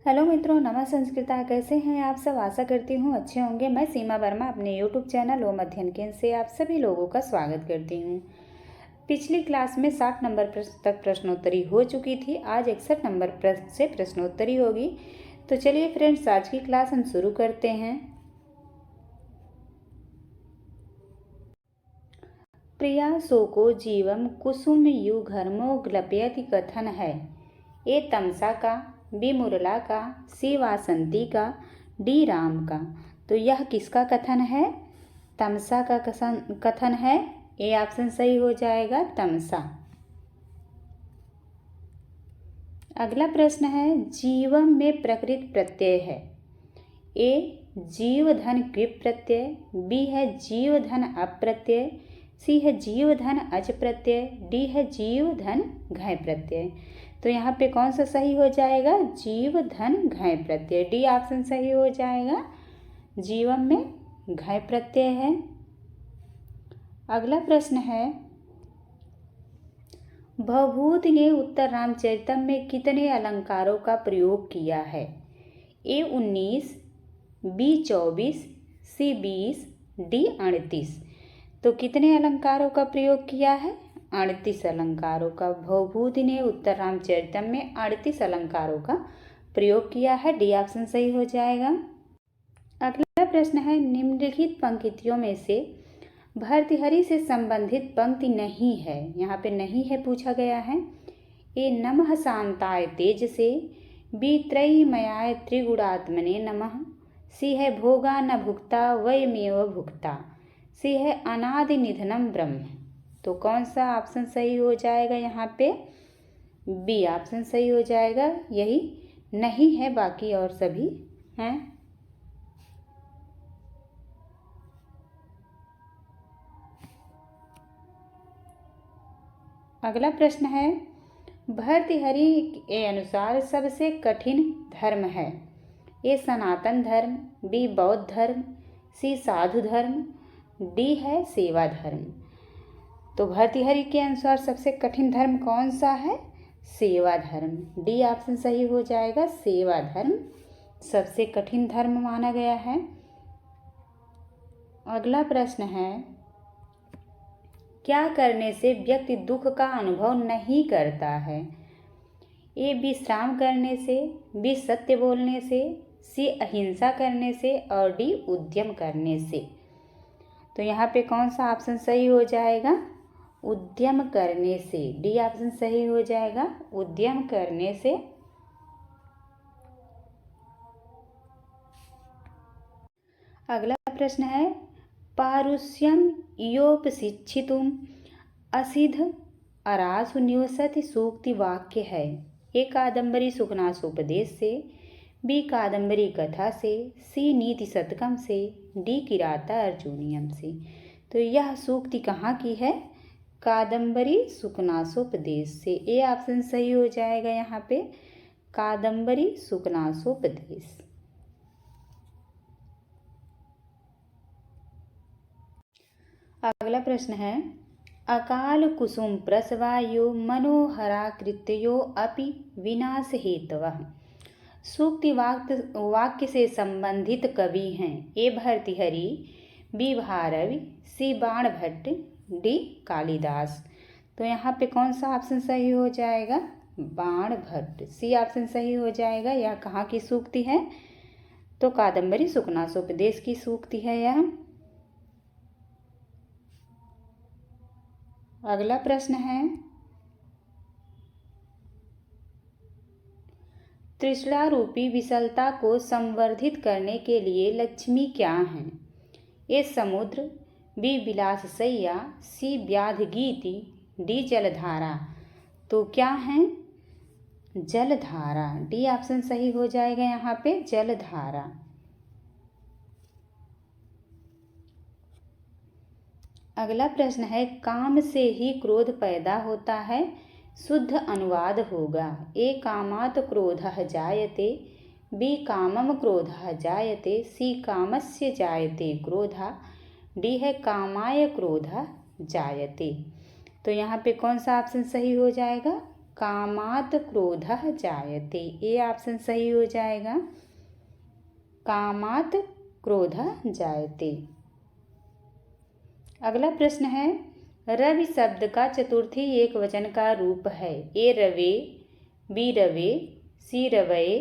Hello मित्रों, नमः संस्कृता। कैसे हैं आप सब? आशा करती हूँ अच्छे होंगे। मैं सीमा वर्मा अपने यूट्यूब चैनल ओम अध्ययन केंद्र से आप सभी लोगों का स्वागत करती हूँ। पिछली क्लास में 60 नंबर तक प्रश्नोत्तरी हो चुकी थी। आज 61 नंबर से प्रश्नोत्तरी होगी। तो चलिए फ्रेंड्स, आज की क्लास हम शुरू करते हैं। प्रिया को जीवम कुसुम यु घर्मो ग्लपयति कथन है। ए तमसा का, बी मुरला का, सी वासंती का, डी राम का। तो यह किसका कथन है? तमसा का कथन है। ए ऑप्शन सही हो जाएगा, तमसा। अगला प्रश्न है, जीवम में प्रकृत प्रत्यय है। ए जीव धन कृप प्रत्यय, बी है जीव धन अप्रत्यय, सी है जीव धन अच प्रत्यय, डी है जीव धन घय प्रत्यय। तो यहाँ पे कौन सा सही हो जाएगा? जीव धन घय प्रत्यय, डी ऑप्शन सही हो जाएगा। जीवम में घय प्रत्यय है। अगला प्रश्न है, भवभूति ने उत्तर रामचरितम में कितने अलंकारों का प्रयोग किया है? ए 19, बी 24, सी 20, डी 38। तो कितने अलंकारों का प्रयोग किया है? 38 अलंकारों का। भवभूति ने उत्तर रामचरितम में 38 अलंकारों का प्रयोग किया है। डी ऑप्शन सही हो जाएगा। अगला प्रश्न है, निम्नलिखित पंक्तियों में से भर्तृहरि से संबंधित पंक्ति नहीं है। यहाँ पे नहीं है पूछा गया है। ए नमः शांताय तेज से, बी त्रयीमयाय त्रिगुणात्मने नमः, सी है भोगा न भुक्ता वयमेव भुक्ता, सी है अनादि निधनम ब्रह्म। तो कौन सा ऑप्शन सही हो जाएगा? यहाँ पे बी ऑप्शन सही हो जाएगा। यही नहीं है, बाकी और सभी हैं। अगला प्रश्न है, भर्तृहरि के अनुसार सबसे कठिन धर्म है। ए सनातन धर्म, बी बौद्ध धर्म, सी साधु धर्म, डी है सेवा धर्म। तो भर्तृहरि के अनुसार सबसे कठिन धर्म कौन सा है? सेवा धर्म, डी ऑप्शन सही हो जाएगा। सेवा धर्म सबसे कठिन धर्म माना गया है। अगला प्रश्न है, क्या करने से व्यक्ति दुख का अनुभव नहीं करता है? ए विश्राम करने से, बी सत्य बोलने से, सी अहिंसा करने से, और डी उद्यम करने से। तो यहाँ पे कौन सा ऑप्शन सही हो जाएगा? उद्यम करने से, डी ऑप्शन सही हो जाएगा। उद्यम करने से। अगला प्रश्न है, पारुष्यम योपशिक्षितुम असिध अरासु निवसति सूक्ति वाक्य है। ए कादम्बरी सुखनासोपदेश से, बी कादम्बरी कथा से, सी नीति शतकम से, डी किराता अर्जुनियम से। तो यह सूक्ति कहाँ की है? कादम्बरी सुखनासोपदेश से। ए ऑप्शन सही हो जाएगा यहाँ पे, कादम्बरी सुखनासोपदेश। अगला प्रश्न है, अकाल कुसुम प्रसवायो मनोहराकृत्यो अपि विनाश हेतवः। सूक्ति वाक्य से संबंधित कवि हैं। ए भर्तृहरि, बी भारवी, सी बाणभट्ट, डी कालिदास। तो यहाँ पे कौन सा ऑप्शन सही हो जाएगा? बाणभट्ट, सी ऑप्शन सही हो जाएगा। यह कहाँ की सूक्ति है? तो कादम्बरी सुखनासोपदेश की सूक्ति है यह। अगला प्रश्न है, तृष्णा रूपी विशलता को संवर्धित करने के लिए लक्ष्मी क्या है? ए समुद्र, बी विलासशय्या, सी व्याधगीति, डी जलधारा। तो क्या है? जलधारा, डी ऑप्शन सही हो जाएगा यहाँ पे, जलधारा। अगला प्रश्न है, काम से ही क्रोध पैदा होता है। शुद्ध अनुवाद होगा। ए कामात् क्रोधः जायते, बी कामम क्रोधः जायते, सी कामस्य जायते क्रोधः, डी है कामाय क्रोधः जायते। तो यहाँ पे कौन सा ऑप्शन सही हो जाएगा? कामात् क्रोधः जायते। ये ऑप्शन सही हो जाएगा, कामात् क्रोधः जायते। अगला प्रश्न है, रवि शब्द का चतुर्थी एक वचन का रूप है। ए रवे, बी रवे, सी रवये,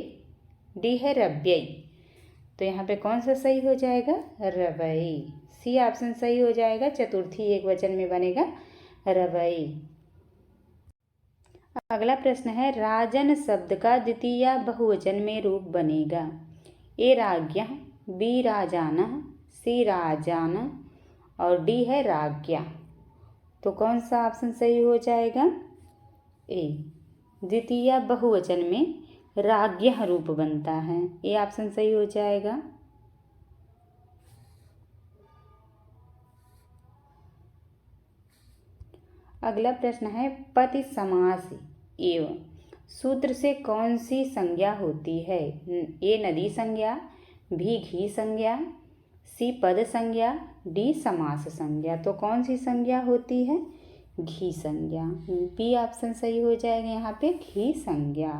डी है रव्यय। तो यहाँ पे कौन सा सही हो जाएगा, रवये। सी ऑप्शन सही हो जाएगा, चतुर्थी एक वचन में बनेगा रवये। अगला प्रश्न है, राजन शब्द का द्वितीय बहुवचन में रूप बनेगा। ए राज्ञः, बी राजानः, सी राजान और डी है राज्ञा। तो कौन सा ऑप्शन सही हो जाएगा, ए। द्वितीय बहुवचन में राज्ञः रूप बनता है, ये ऑप्शन सही हो जाएगा। अगला प्रश्न है, पति समास एवं सूत्र से कौन सी संज्ञा होती है। ए नदी संज्ञा, बी घी संज्ञा, सी पद संज्ञा, डी समास संज्ञा। तो कौन सी संज्ञा होती है, घी संज्ञा। बी ऑप्शन सही हो जाएगा यहाँ पे, घी संज्ञा।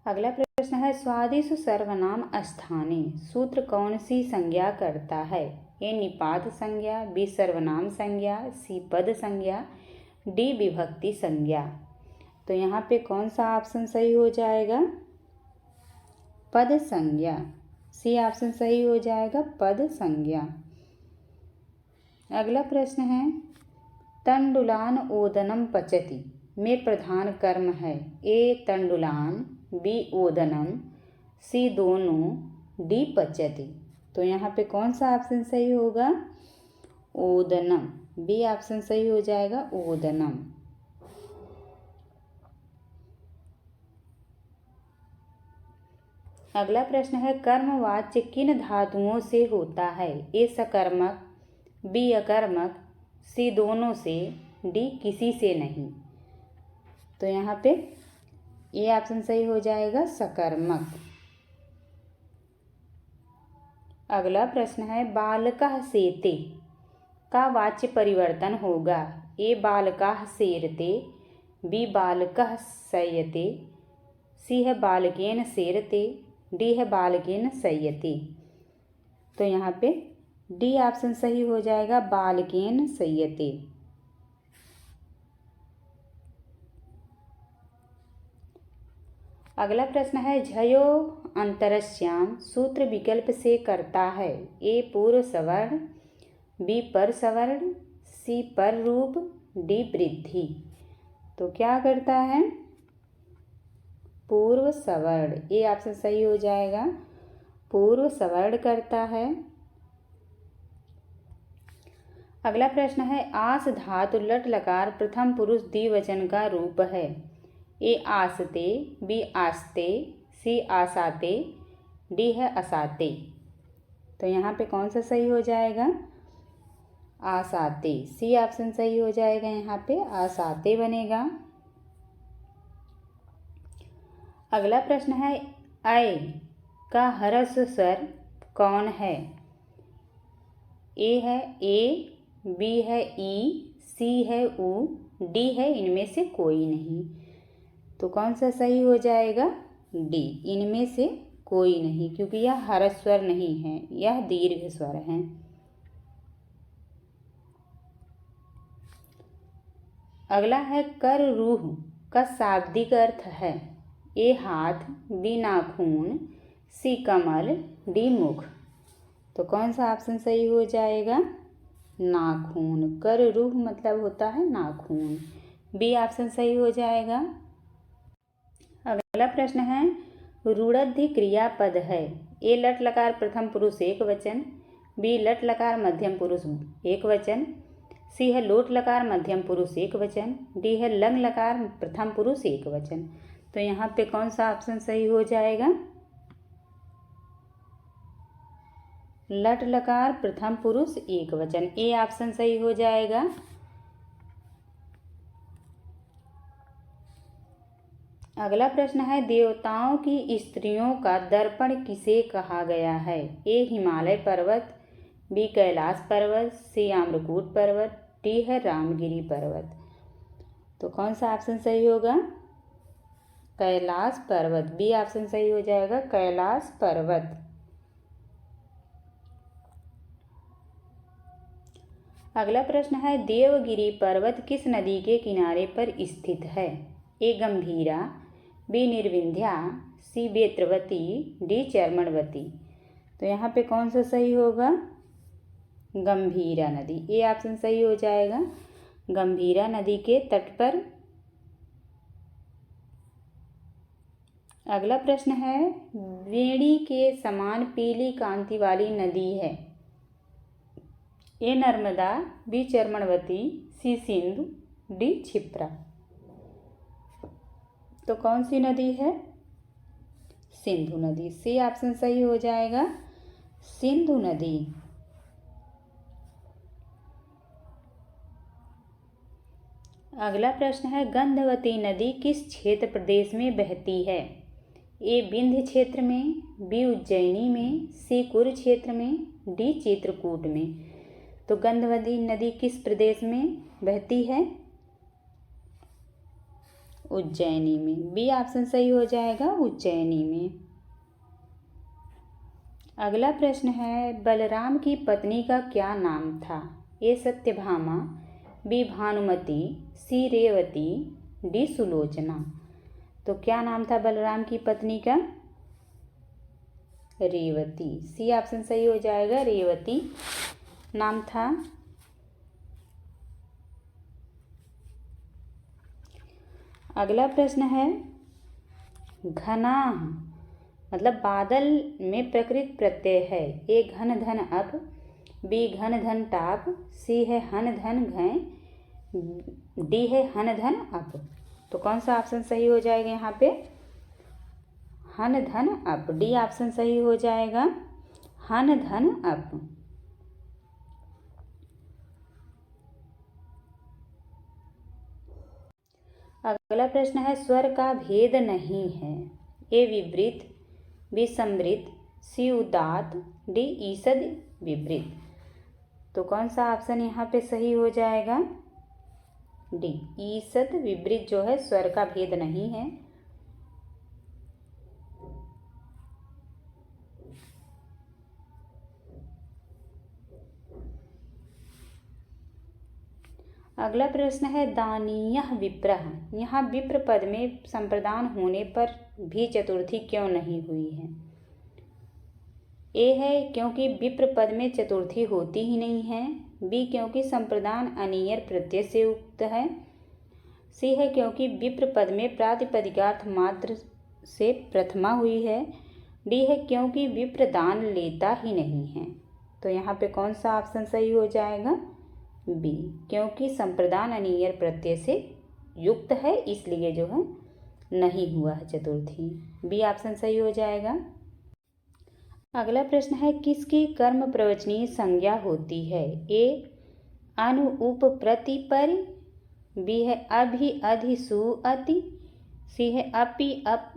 अगला प्रश्न है, स्वादिष्ट सर्वनाम स्थाने सूत्र कौन सी संज्ञा करता है। ए निपात संज्ञा, बी सर्वनाम संज्ञा, सी पद संज्ञा, डी विभक्ति संज्ञा। तो यहाँ पे कौन सा ऑप्शन सही हो जाएगा, पद संज्ञा। सी ऑप्शन सही हो जाएगा, पद संज्ञा। अगला प्रश्न है, तंडुलान ओदनम पचति में प्रधान कर्म है। ए तंडुलान, बी ओदनम, सी दोनों, डी पचति। तो यहाँ पे कौन सा ऑप्शन सही होगा, ओदनम। बी ऑप्शन सही हो जाएगा, ओदनम। अगला प्रश्न है, कर्मवाच्य किन धातुओं से होता है। ए सकर्मक, बी अकर्मक, सी दोनों से, डी किसी से नहीं। तो यहाँ पे ये ऑप्शन सही हो जाएगा, सकर्मक। अगला प्रश्न है, बालकः सेते का वाच्य परिवर्तन होगा। ए बालकः सेरते, बी बालकः शयते, सी है बालकेन सेरते, डी है बालकेन शयते। तो यहाँ पे डी ऑप्शन सही हो जाएगा, बालकेन शयते। अगला प्रश्न है, झयो अंतरस्याम सूत्र विकल्प से करता है। ए पूर्व सवर्ण, बी पर सवर्ण, सी पर रूप, डी वृद्धि। तो क्या करता है, पूर्व सवर्ण। ए ऑप्शन सही हो जाएगा, पूर्व सवर्ण करता है। अगला प्रश्न है, आस धातु लट लकार प्रथम पुरुष द्विवचन का रूप है। ए आसते, बी आस्ते, सी आसाते, डी है असाते। तो यहाँ पे कौन सा सही हो जाएगा, आसाते। सी ऑप्शन सही हो जाएगा, यहाँ पे आसाते बनेगा। अगला प्रश्न है, ऐ का ह्रस्व स्वर कौन है। ए है ए, बी है ई, सी है उ, डी है इनमें से कोई नहीं। तो कौन सा सही हो जाएगा, डी, इनमें से कोई नहीं, क्योंकि यह ह्रस्व स्वर नहीं है, यह दीर्घ स्वर है। अगला है, कर रूह का शाब्दिक अर्थ है। ए हाथ, बी नाखून, सी कमल, डी मुख। तो कौन सा ऑप्शन सही हो जाएगा, नाखून। कर रूह मतलब होता है नाखून, बी ऑप्शन सही हो जाएगा। अगला प्रश्न है, रूढ़द्धि क्रियापद है। ए लट लकार प्रथम पुरुष एक वचन, बी लट लकार मध्यम पुरुष एक वचन, सी है लोट लकार मध्यम पुरुष एक वचन, डी है लंग लकार प्रथम पुरुष एक वचन। तो यहाँ पे कौन सा ऑप्शन सही हो जाएगा, लट लकार प्रथम पुरुष एक वचन। ए ऑप्शन सही हो जाएगा। अगला प्रश्न है, देवताओं की स्त्रियों का दर्पण किसे कहा गया है। ए हिमालय पर्वत, बी कैलाश पर्वत, सी आम्रकूट पर्वत, डी है रामगिरी पर्वत। तो कौन सा ऑप्शन सही होगा? कैलाश पर्वत। बी ऑप्शन सही हो जाएगा, कैलाश पर्वत। अगला प्रश्न है, देवगिरी पर्वत किस नदी के किनारे पर स्थित है? ए गंभीरा, बी निर्विंध्या, सी बेत्रवती, डी चर्मणवती। तो यहाँ पे कौन सा सही होगा? गंभीरा नदी। ए ऑप्शन सही हो जाएगा, गंभीरा नदी के तट पर। अगला प्रश्न है, वेणी के समान पीली कांति वाली नदी है? ए नर्मदा, बी चर्मणवती, सी सिंधु, डी क्षिप्रा। तो कौन सी नदी है? सिंधु नदी। सी ऑप्शन सही हो जाएगा, सिंधु नदी। अगला प्रश्न है, गंधवती नदी किस क्षेत्र प्रदेश में बहती है? ए विंध्य क्षेत्र में, बी उज्जैनी में, सी कुरुक्षेत्र में, डी चित्रकूट में। तो गंधवती नदी किस प्रदेश में बहती है? उज्जैनी में। बी ऑप्शन सही हो जाएगा, उज्जैनी में। अगला प्रश्न है, बलराम की पत्नी का क्या नाम था? ए सत्यभामा, बी भानुमति, सी रेवती, डी सुलोचना। तो क्या नाम था बलराम की पत्नी का? रेवती। सी ऑप्शन सही हो जाएगा, रेवती नाम था। अगला प्रश्न है, घनाह मतलब बादल में प्रकृत प्रत्यय है? ए घन धन अप, बी घन धन टाप, सी है हन धन घय, डी है हन धन अप। तो कौन सा ऑप्शन सही हो जाएगा यहाँ पे? हन धन अप। डी ऑप्शन सही हो जाएगा, हन धन अप। अगला प्रश्न है, स्वर का भेद नहीं है? ए विवृत, बी समृत, सी उदात, डी ईषद विवृत। तो कौन सा ऑप्शन यहाँ पे सही हो जाएगा? डी ईषद विवृत जो है स्वर का भेद नहीं है। अगला प्रश्न है, दानीयः विप्रः। यहाँ विप्र पद में संप्रदान होने पर भी चतुर्थी क्यों नहीं हुई है? ए है क्योंकि विप्र पद में चतुर्थी होती ही नहीं है, बी क्योंकि संप्रदान अनियर प्रत्यय से युक्त है, सी है क्योंकि विप्र पद में प्रातिपदिकार्थ मात्र से प्रथमा हुई है, डी है क्योंकि विप्र दान लेता ही नहीं है। तो यहाँ पे कौन सा ऑप्शन सही हो जाएगा? बी, क्योंकि संप्रदान अनियर प्रत्यय से युक्त है इसलिए जो है नहीं हुआ है चतुर्थी। बी ऑप्शन सही हो जाएगा। अगला प्रश्न है, किसकी कर्म प्रवचनीय संज्ञा होती है? ए अनु उप प्रति परि, बी है अभि अधि सु अति, सी है अपि अप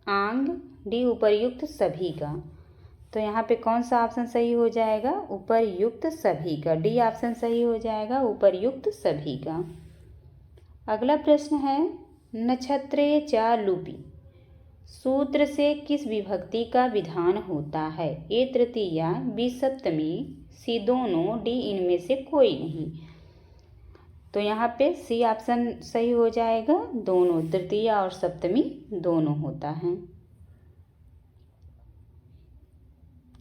आंग, डी उपर्युक्त सभी का। तो यहाँ पे कौन सा ऑप्शन सही हो जाएगा? उपर्युक्त सभी का। डी ऑप्शन सही हो जाएगा, उपर्युक्त सभी का। अगला प्रश्न है, नक्षत्रे चा लुपि सूत्र से किस विभक्ति का विधान होता है? ए तृतीया, बी सप्तमी, सी दोनों, डी इनमें से कोई नहीं। तो यहाँ पे सी ऑप्शन सही हो जाएगा, दोनों। तृतीया और सप्तमी दोनों होता है।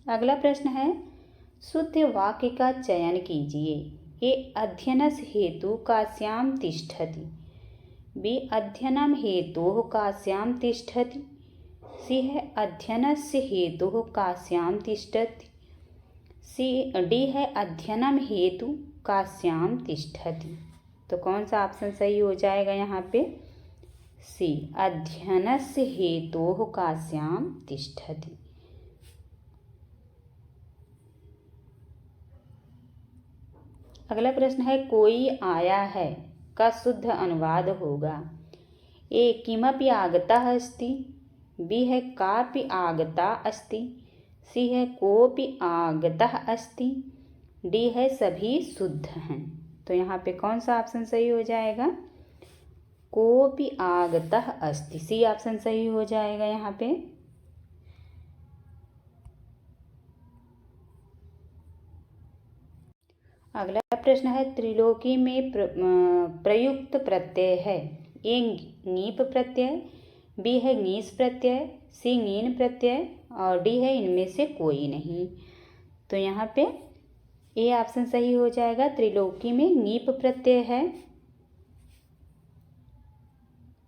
अगला प्रश्न है, शुद्ध वाक्य का चयन कीजिए। ए अध्ययनस् हेतु काश्याम तिष्ठति, बी अध्ययनम हेतोः काश्याम तिष्ठति, सी है अध्ययनस्य हेतुः काश्याम तिष्ठति, डी है अध्ययनम हेतु काश्याम तिष्ठति। तो कौन सा ऑप्शन सही हो जाएगा यहाँ पे? सी, अध्ययनस्य हेतोः काश्याम तिष्ठति। अगला प्रश्न है, कोई आया है का शुद्ध अनुवाद होगा। ए किमपि आगतः अस्ति, बी है कापि आगता अस्ति, सी है कोपि आगतः अस्ति, डी है सभी शुद्ध हैं। तो यहाँ पे कौन सा ऑप्शन सही हो जाएगा? कोऽपि आगतः अस्ति, सी ऑप्शन सही हो जाएगा यहाँ पे। अगला प्रश्न है त्रिलोकी में प्रयुक्त प्रत्यय है। ए ङीप प्रत्यय, बी है ङीस प्रत्यय, सी ङीन प्रत्यय और डी है इनमें से कोई नहीं। तो यहाँ पे ए ऑप्शन सही हो जाएगा, त्रिलोकी में ङीप प्रत्यय है।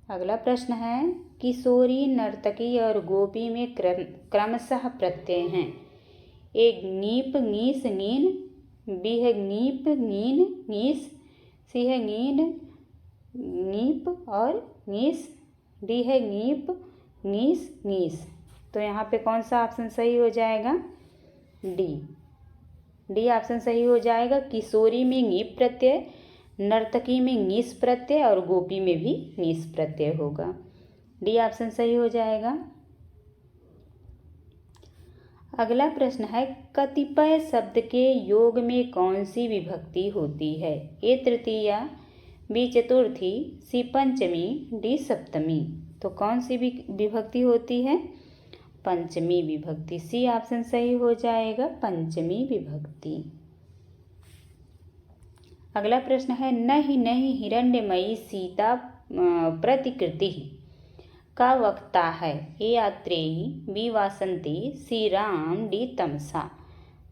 अगला प्रश्न है किशोरी, नर्तकी और गोपी में क्रमशः प्रत्यय हैं। ए ङीप ङीस ङीन, बी है ङीप ङीन ङीस, सी है ङीन ङीप और ङीस, डी है ङीप ङीस ङीस। तो यहाँ पे कौन सा ऑप्शन सही हो जाएगा? डी ऑप्शन सही हो जाएगा। किशोरी में ङीप प्रत्यय, नर्तकी में ङीस प्रत्यय और गोपी में भी ङीस प्रत्यय होगा। डी ऑप्शन सही हो जाएगा। अगला प्रश्न है कतिपय शब्द के योग में कौन सी विभक्ति होती है? ए तृतीया, बी चतुर्थी, सी पंचमी, डी सप्तमी। तो कौन सी विभक्ति होती है? पंचमी विभक्ति, सी ऑप्शन सही हो जाएगा, पंचमी विभक्ति। अगला प्रश्न है नहीं नहीं हिरण्यमयी सीता प्रतिकृति का वक्ता है। ए आत्रेयी, बी वासंती, सी राम, डी तमसा।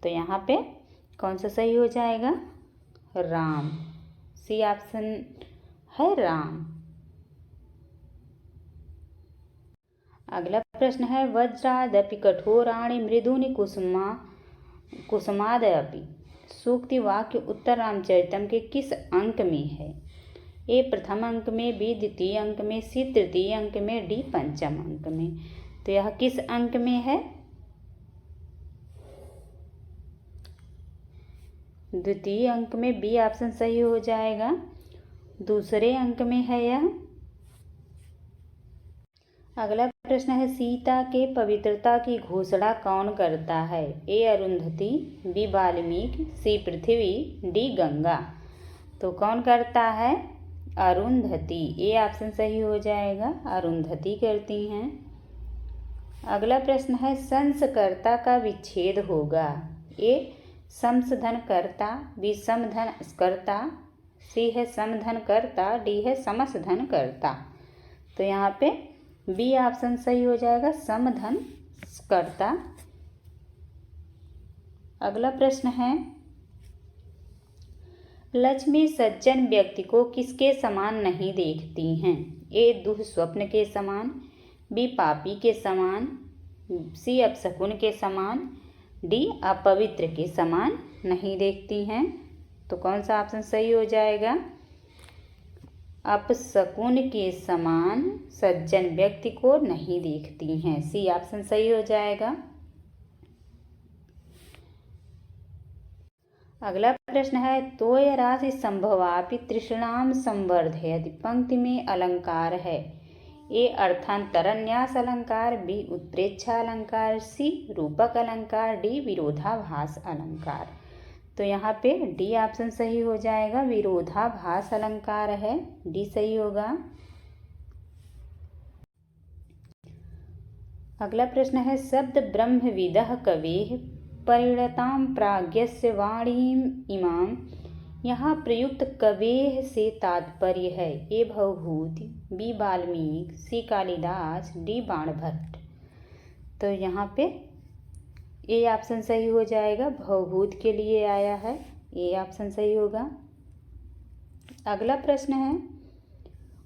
तो यहाँ पे कौन सा सही हो जाएगा? राम, सी ऑप्शन है राम। अगला प्रश्न है वज्रादपि कठोराणि मृदूनि कुसुमादपि सूक्ति वाक्य उत्तर रामचरितम के किस अंक में है? ए प्रथम अंक में, बी द्वितीय अंक में, सी तृतीय अंक में, डी पंचम अंक में। तो यह किस अंक में है? द्वितीय अंक में, बी ऑप्शन सही हो जाएगा, दूसरे अंक में है यह। अगला प्रश्न है सीता के पवित्रता की घोषणा कौन करता है? ए अरुंधति, बी वाल्मीकि, सी पृथ्वी, डी गंगा। तो कौन करता है? अरुंधति, ए ऑप्शन सही हो जाएगा, अरुंधति करती हैं। अगला प्रश्न है संस्कर्ता का विच्छेद होगा। ए समधन कर्ता, बी समधन कर्ता, सी है समधन कर्ता, डी है समधन कर्ता। तो यहाँ पे बी ऑप्शन सही हो जाएगा, समधन कर्ता। अगला प्रश्न है लक्ष्मी सज्जन व्यक्ति को किसके समान नहीं देखती हैं? ए दुःस्वप्न के समान, बी पापी के समान, सी अपशकुन के समान, डी अपवित्र के समान नहीं देखती हैं। तो कौन सा ऑप्शन सही हो जाएगा? अपशकुन के समान सज्जन व्यक्ति को नहीं देखती हैं, सी ऑप्शन सही हो जाएगा। अगला प्रश्न है तोय राशि संभवापि तृष्णाम संवर्धयति पंक्ति में अलंकार है। ए अर्थांतरन्यास अलंकार, बी उत्प्रेक्षा अलंकार, सी रूपक अलंकार, डी विरोधाभास अलंकार। तो यहाँ पे डी ऑप्शन सही हो जाएगा, विरोधाभास अलंकार है, डी सही होगा। अगला प्रश्न है शब्द ब्रह्मविदः कवेः परिणतां प्राज्ञस्य वाणीम् इमाम। यहाँ प्रयुक्त कवेः से तात्पर्य है ए भवभूति, बी वाल्मीकि, सी कालिदास, डी बाणभट्ट। तो यहाँ पे ए ऑप्शन सही हो जाएगा, भवभूत के लिए आया है, ए ऑप्शन सही होगा। अगला प्रश्न है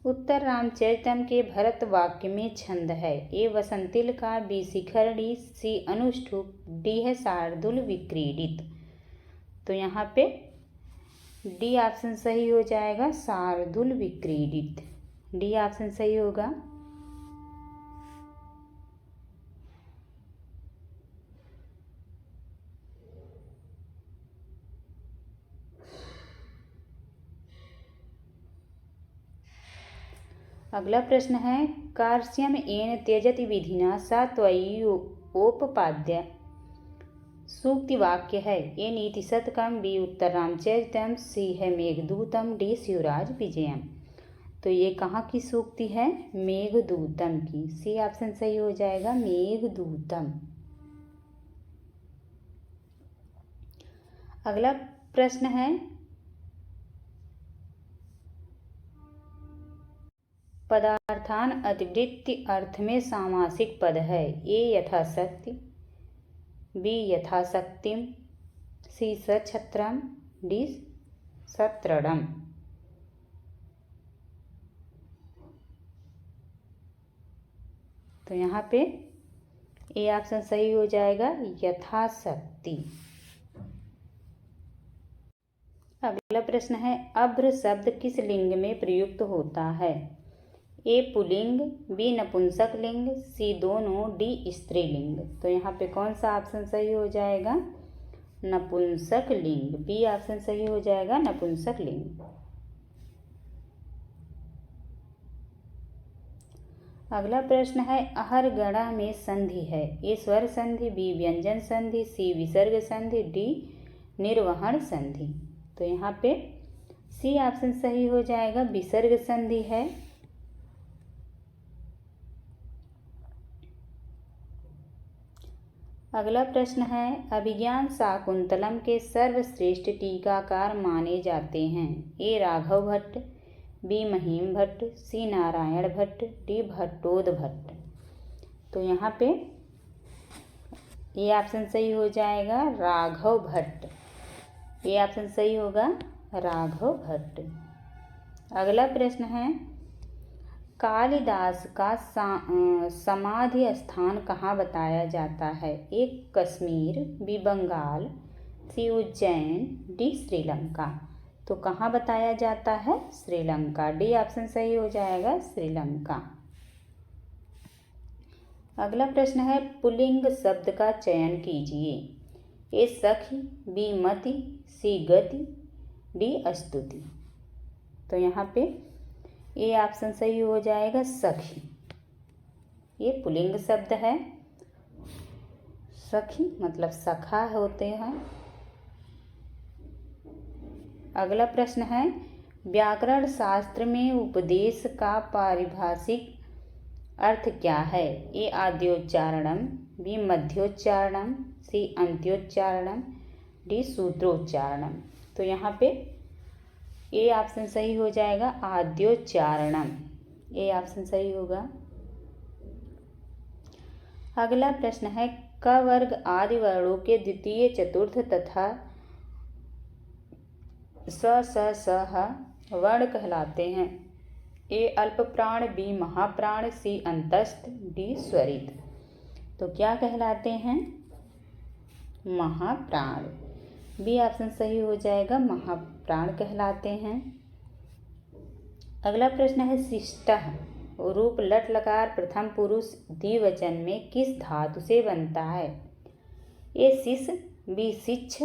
उत्तर रामचरितम के भरत वाक्य में छंद है। ए वसंतिल का, बी शिखरणी, सी अनुष्ठुप, डी है शार्दुल विक्रीडित। तो यहाँ पे डी ऑप्शन सही हो जाएगा, शार्दुल विक्रीडित, डी ऑप्शन सही होगा। अगला प्रश्न है कार्श्यम येन त्यजति विधिना सा त्वयि ओपपाद्य सूक्ति वाक्य है। ए नीति शतकम, बी उत्तर रामचरितम, सी है मेघदूतम, डी शिवराज विजयम। तो ये कहाँ की सूक्ति है? मेघदूतम की। सी ऑप्शन सही हो जाएगा, मेघदूतम। अगला प्रश्न है, पदार्थान अतिवृत्ति अर्थ में सामासिक पद है। ए यथाशक्ति, बी यथाशक्तिम, सी सछत्रम, डी सत्रडम। तो यहाँ पे ए ऑप्शन सही हो जाएगा, यथाशक्ति। अगला प्रश्न है, अभ्र शब्द किस लिंग में प्रयुक्त होता है? ए पुल्लिंग, बी नपुंसक लिंग, सी दोनों, डी स्त्रीलिंग। तो यहाँ पे कौन सा ऑप्शन सही हो जाएगा? नपुंसक लिंग। बी ऑप्शन सही हो जाएगा, नपुंसक लिंग। अगला प्रश्न है, अहर गणा में संधि है। ए स्वर संधि, बी व्यंजन संधि, सी विसर्ग संधि, डी निर्वहन संधि। तो यहाँ पे सी ऑप्शन सही हो जाएगा, विसर्ग संधि है। अगला प्रश्न है, अभिज्ञान शाकुंतलम के सर्वश्रेष्ठ टीकाकार माने जाते हैं। ए राघव भट्ट, बी महीम भट्ट, सी नारायण भट्ट, डी भट्टोद भट्ट। तो यहाँ पे ये ऑप्शन सही हो जाएगा, राघव भट्ट। ये ऑप्शन सही होगा, राघव भट्ट। अगला प्रश्न है, कालिदास का समाधि स्थान कहाँ बताया जाता है? ए कश्मीर, बी बंगाल, सी उज्जैन, डी श्रीलंका। तो कहाँ बताया जाता है? श्रीलंका। डी ऑप्शन सही हो जाएगा, श्रीलंका। अगला प्रश्न है, पुल्लिंग शब्द का चयन कीजिए। ए सखी, बी मति, सी गति, डी स्तुति। तो यहाँ पे ये ऑप्शन सही हो जाएगा, सखी। ये पुल्लिंग शब्द है। सखी मतलब सखा होते हैं। अगला प्रश्न है, व्याकरण शास्त्र में उपदेश का पारिभाषिक अर्थ क्या है? ए आद्योच्चारणम, बी मध्योच्चारणम, सी अंत्योच्चारणम, डी सूत्रोच्चारणम। तो यहाँ पे ए ऑप्शन सही हो जाएगा, आद्योच्चारणम। ए ऑप्शन सही होगा। अगला प्रश्न है, क वर्ग आदि वर्णों के द्वितीय, चतुर्थ तथा स वर्ण कहलाते हैं। ए अल्प प्राण, बी महाप्राण, सी अंतस्थ, डी स्वरित। तो क्या कहलाते हैं? महाप्राण। बी ऑप्शन सही हो जाएगा, महाप्राण कहलाते हैं। अगला प्रश्न है, शिष्टः रूप लट लकार प्रथम पुरुष द्विवचन में किस धातु से बनता है? ए शिष, बी शिक्ष,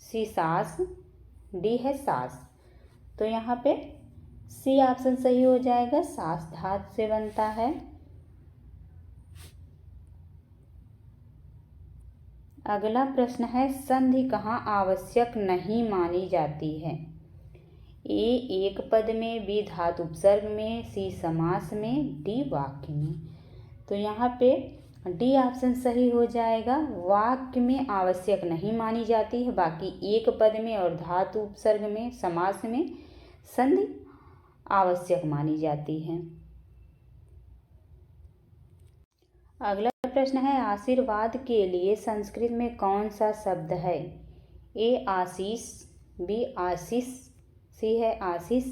सी सास, डी है सास। तो यहाँ पे सी ऑप्शन सही हो जाएगा, सास धातु से बनता है। अगला प्रश्न है, संधि कहाँ आवश्यक नहीं मानी जाती है? ए एक पद में, बी धातु उपसर्ग में, सी समास में, डी वाक्य में। तो यहाँ पे डी ऑप्शन सही हो जाएगा, वाक्य में आवश्यक नहीं मानी जाती है, बाकी एक पद में और धातु उपसर्ग में, समास में संधि आवश्यक मानी जाती है। अगला प्रश्न है, आशीर्वाद के लिए संस्कृत में कौन सा शब्द है? ए आशीष, बी आशीष, सी है आशीष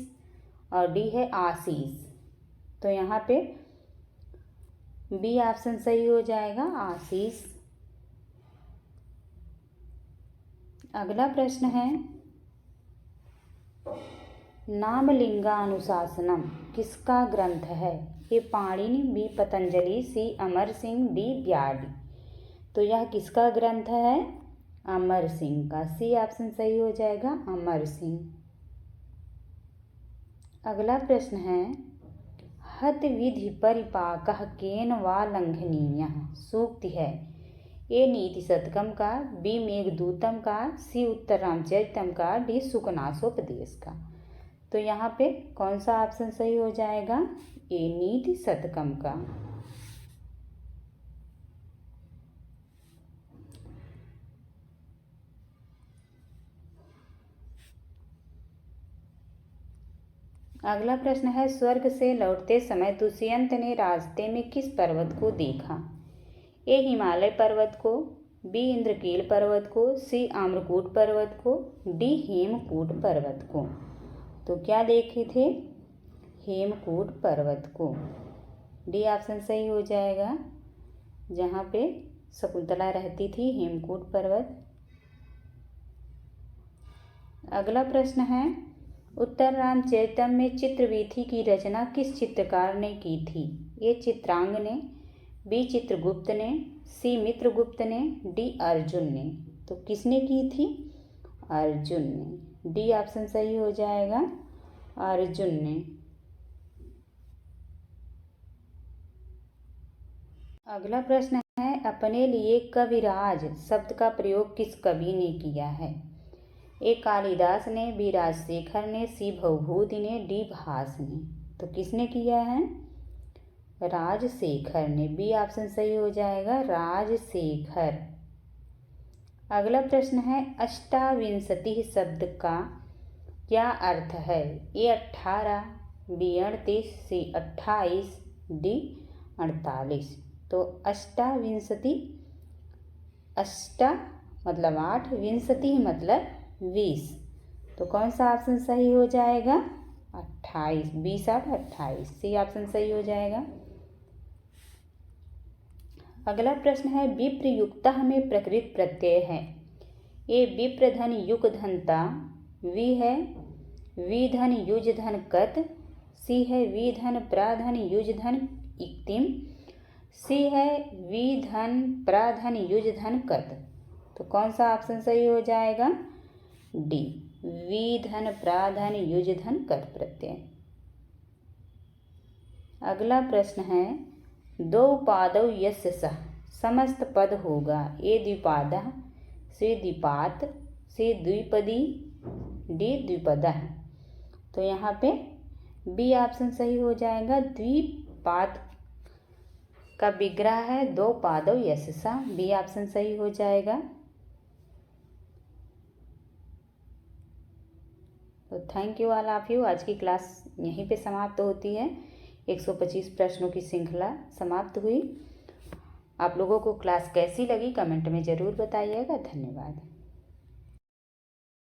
और डी है आशीष। तो यहाँ पे बी ऑप्शन सही हो जाएगा, आशीष। अगला प्रश्न है, नामलिंगानुशासनम किसका ग्रंथ है? ए पाणिनि, बी पतंजलि, सी अमर सिंह, डी ब्याडी। तो यह किसका ग्रंथ है? अमर सिंह का। सी ऑप्शन सही हो जाएगा, अमर सिंह। अगला प्रश्न है, हत विधि परिपाकः केन वा लंघनीयः सूक्ति है। ए नीति शतकम का, बी मेघदूतम का, सी उत्तर रामचरितम का, डी सुकनासोपदेश का। तो यहाँ पे कौन सा ऑप्शन सही हो जाएगा? ए नीति शतकम का। अगला प्रश्न है, स्वर्ग से लौटते समय दुष्यंत ने रास्ते में किस पर्वत को देखा? ए हिमालय पर्वत को, बी इंद्रकील पर्वत को, सी आम्रकूट पर्वत को, डी हेमकूट पर्वत को। तो क्या देखे थे? हेमकूट पर्वत को। डी ऑप्शन सही हो जाएगा। जहाँ पे शकुंतला रहती थी, हेमकूट पर्वत। अगला प्रश्न है, उत्तर रामचरितम में चित्रवीथी की रचना किस चित्रकार ने की थी? ए चित्रांग ने, बी चित्रगुप्त ने, सी मित्रगुप्त ने, डी अर्जुन ने। तो किसने की थी? अर्जुन ने। डी ऑप्शन सही हो जाएगा, अर्जुन ने। अगला प्रश्न है, अपने लिए कविराज शब्द का प्रयोग किस कवि ने किया है? ए कालिदास ने, बी राजशेखर ने, सी भवभूति ने, डी भास ने। तो किसने किया है? राजशेखर ने। बी ऑप्शन सही हो जाएगा, राजशेखर। अगला प्रश्न है, अष्टाविंशति शब्द का क्या अर्थ है? ए 18, बी 38, सी 28, डी 48। तो अष्टाविंशति, अष्टा मतलब 8, विंशति मतलब 20। तो कौन सा ऑप्शन सही हो जाएगा? 28। 20 8 28, सी ऑप्शन सही हो जाएगा। अगला प्रश्न है, विप्र युक्तः में प्रकृत प्रत्यय है। ए विप्र धन युग धनता, वी है वी धन युज धन कत, सी है वी धन प्राधन युज धन इक्तिम, सी है वी धन प्राधन युज धन कत। तो कौन सा ऑप्शन सही हो जाएगा? डी, वी धन प्राधन युज धन कत प्रत्यय। अगला प्रश्न है, दो पादौ यस्य सः समस्त पद होगा। ए द्विपादः, सी द्विपात, सी द्विपदी, डी द्विपदः। तो यहाँ पे बी ऑप्शन सही हो जाएगा। द्विपात का विग्रह है दो पादौ यस्य सः, बी ऑप्शन सही हो जाएगा। तो thank you all of you. आज की क्लास यहीं पे समाप्त होती है। 125 प्रश्नों की श्रृंखला समाप्त हुई। आप लोगों को क्लास कैसी लगी कमेंट में ज़रूर बताइएगा। धन्यवाद।